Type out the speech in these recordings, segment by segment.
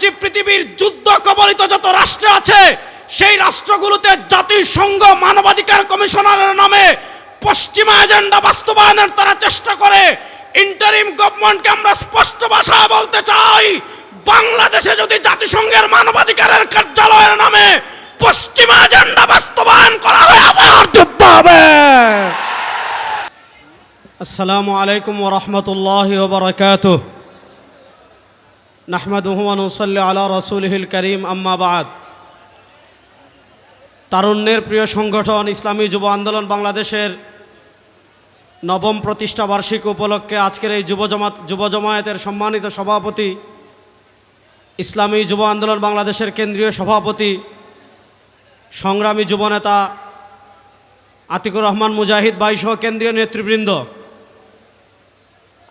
দেখেছি পৃথিবীর যুদ্ধ কবলিত যত রাষ্ট্র আছে সেই রাষ্ট্রগুলোতে জাতিসংঘ মানবাধিকার কমিশনারের নামে পশ্চিমা এজেন্ডা বাস্তবায়নের তারা চেষ্টা করে। ইন্টারিম গভর্নমেন্টকে আমরা স্পষ্ট ভাষায় বলতে চাই, বাংলাদেশে যদি জাতিসংঘের মানবাধিকারের কার্যালয়ের নামে পশ্চিমা এজেন্ডা বাস্তবায়ন করা হয় আবার যুদ্ধ হবে। আসসালামু আলাইকুম ওয়া রাহমাতুল্লাহি ওয়া বারাকাতুহু। নাহমাদুহু ওয়া নুসাল্লি আলা রাসূলিহিল কারীম, আম্মা বা'দ। তারুণ্যের প্রিয় সংগঠন ইসলামী যুব আন্দোলন বাংলাদেশের নবম প্রতিষ্ঠা বার্ষিকী উপলক্ষে আজকের এই যুব জমায়েতের সম্মানিত সভাপতি, ইসলামী যুব আন্দোলন বাংলাদেশের কেন্দ্রীয় সভাপতি, সংগ্রামী যুবনেতা আতিকুর রহমান মুজাহিদ ভাই সহ কেন্দ্রীয় নেতৃবৃন্দ,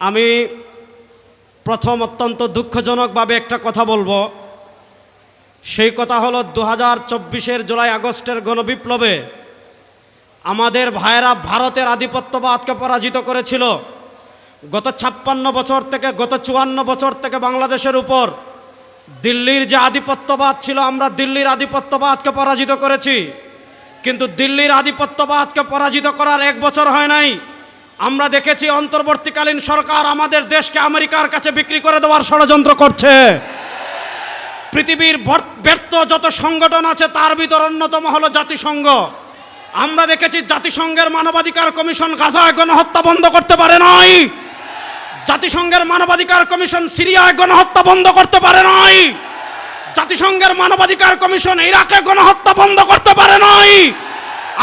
আমি প্রথম অত্যন্ত দুঃখজনকভাবে একটা কথা বলবো। সেই কথা হলো 2024-এর জুলাই আগস্টের গণবিপ্লবে আমাদের ভাইয়েরা ভারতের আধিপত্যবাদকে পরাজিত করেছিল। গত 56 বছর থেকে, গত 54 বছর থেকে বাংলাদেশের উপর দিল্লির যে আধিপত্যবাদ ছিল, আমরা দিল্লির আধিপত্যবাদকে পরাজিত করেছি। কিন্তু দিল্লির আধিপত্যবাদকে পরাজিত করার 1 বছর হয় নাই, আমরা দেখেছি অন্তর্বর্তীকালীন সরকার আমাদের দেশকে আমেরিকার কাছে বিক্রি করে দেওয়ার ষড়যন্ত্র করছে। পৃথিবীর ব্যর্থ যত সংগঠন আছে তার ভিতর অন্যতম হলো জাতিসংঘ। আমরা দেখেছি জাতিসংঘের মানবাধিকার কমিশন গাজায় গণহত্যা বন্ধ করতে পারে নাই, জাতিসংঘের মানবাধিকার কমিশন সিরিয়ায় গণহত্যা বন্ধ করতে পারে নাই, জাতিসংঘের মানবাধিকার কমিশন ইরাকে গণহত্যা বন্ধ করতে পারে নাই।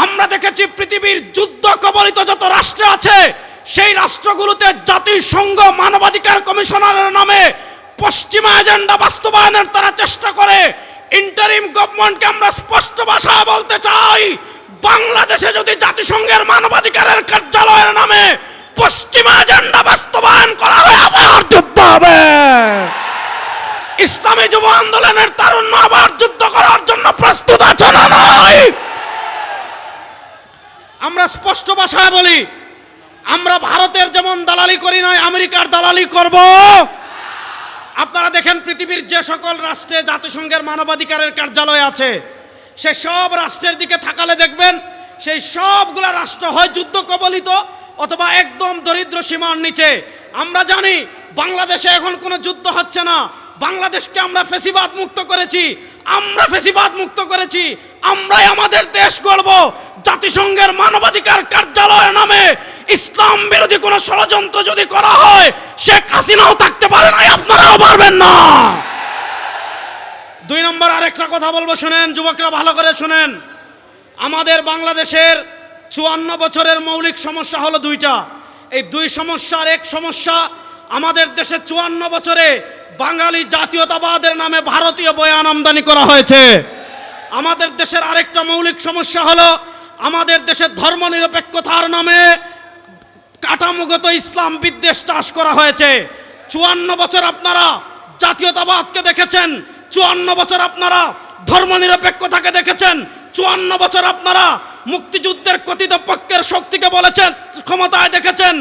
আমরা দেখেছি পৃথিবীর যুদ্ধ কবলিত যত রাষ্ট্র আছে সেই রাষ্ট্রগুলোতে জাতিসংঘ মানবাধিকার কমিশনারের নামে পশ্চিমা এজেন্ডা বাস্তবায়নের তারা চেষ্টা করে। ইন্টারিম গভর্নমেন্টকে আমরা স্পষ্ট ভাষায় বলতে চাই, বাংলাদেশে যদি জাতিসংঘের মানবাধিকারের কার্যালয়ের নামে পশ্চিমা এজেন্ডা বাস্তবায়ন করা হয় আবার যুদ্ধ হবে। ইসলামী যুব আন্দোলনের তারুণ্য আবার যুদ্ধ করার জন্য প্রস্তুত আছে না নয়? আমরা স্পষ্ট ভাষায় বলি, আমরা ভারতের যেমন দালালি করি নাই, আমেরিকার দালালি করব। আপনারা দেখেন পৃথিবীর যে সকল রাষ্ট্রে জাতিসংঘের মানবাধিকারের কার্যালয় আছে সে সব রাষ্ট্রের দিকে তাকালে দেখবেন সেই সবগুলা রাষ্ট্র হয় যুদ্ধ কবলিত অথবা একদম দরিদ্র সীমার নিচে। আমরা জানি বাংলাদেশে এখন কোনো যুদ্ধ হচ্ছে না, বাংলাদেশকে আমরা ফ্যাসিবাদ মুক্ত করেছি, আমরা ফ্যাসিবাদ মুক্ত করেছি, আমরাই আমাদের দেশ গড়ব। জাতিসংঘের মানবাধিকার কার্যালয়ের নামে ইসলাম বিরোধী কোনো ষড়যন্ত্র যদি করা হয় শেখ হাসিনাও থাকতে পারে না, আপনারাও পারবেন না। 2 নম্বর আরেকটা কথা বলবো, শুনেন যুবকরা, ভালো করে শুনেন। আমাদের বাংলাদেশের 54 বছরের মৌলিক সমস্যা হলো 2টা। এই 2 সমস্যার এক সমস্যা, আমাদের দেশে 54 বছরে বাঙালি জাতীয়তাবাদের নামে ভারতীয় বয়ান আমদানি করা হয়েছে। আমাদের দেশের আরেকটা মৌলিক সমস্যা হলো আমাদের দেশে ধর্মনিরপেক্ষতার নামে কাঠামোগত ইসলাম বিদ্বেষ চাষ করা হয়েছে। 54 বছর আপনারা জাতীয়তাবাদকে দেখেছেন, 54 বছর আপনারা ধর্মনিরপেক্ষতাকে দেখেছেন, 54 বছর আপনারা মুক্তিযুদ্ধের কথিত পক্ষের শক্তিকে বলেছেন, ক্ষমতায় দেখেছেন।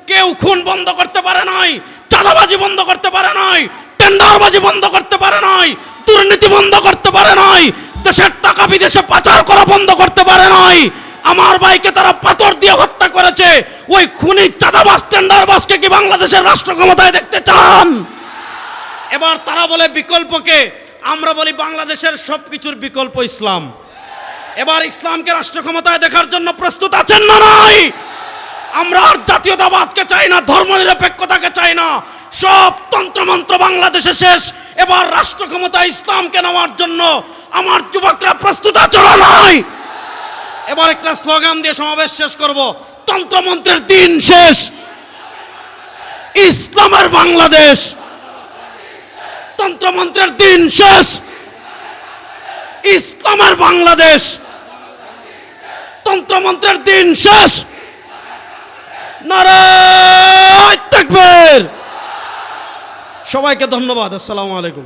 কেউ খুন বন্ধ করতে পারে নাই, চাঁদাবাজি বন্ধ করতে পারে নাই, টেন্ডারবাজি বন্ধ করতে পারে নাই, দুর্নীতি বন্ধ করতে পারে নাই, দেশের টাকা বিদেশে পাচার করা বন্ধ করতে পারে নাই। আমার ভাইকে তারা পাথর দিয়ে হত্যা করেছে। ওই খুনি চাঁদাবাজ টেন্ডারবাজকে কি বাংলাদেশের রাষ্ট্র ক্ষমতায় দেখতে চান? এবার তারা বলে বিকল্পকে, আমরা বলি বাংলাদেশের সবকিছুর বিকল্প ইসলাম। এবার ইসলামকে রাষ্ট্র ক্ষমতায় দেখার জন্য প্রস্তুত আছেন না নাই? আমরা আর জাতীয়তাবাদকে চাই না, ধর্মনিরপেক্ষতাকে চাই না, সব তন্ত্রমন্ত্র বাংলাদেশে শেষ। এবার রাষ্ট্র ক্ষমতায় ইসলামকে নেওয়ার জন্য আমার যুবকরা প্রস্তুত আছে না নাই? এবার একটা স্লোগান দিয়ে সমাবেশ শেষ করব, তন্ত্রমন্ত্রের দিন শেষ, ইসলামের বাংলাদেশ। তন্ত্রমন্ত্রের দিন শেষ, ইসলামের বাংলাদেশ। তন্ত্রমন্ত্রের দিন শেষ, নারায়ে তাকবীর। সবাইকে ধন্যবাদ। আসসালামু আলাইকুম।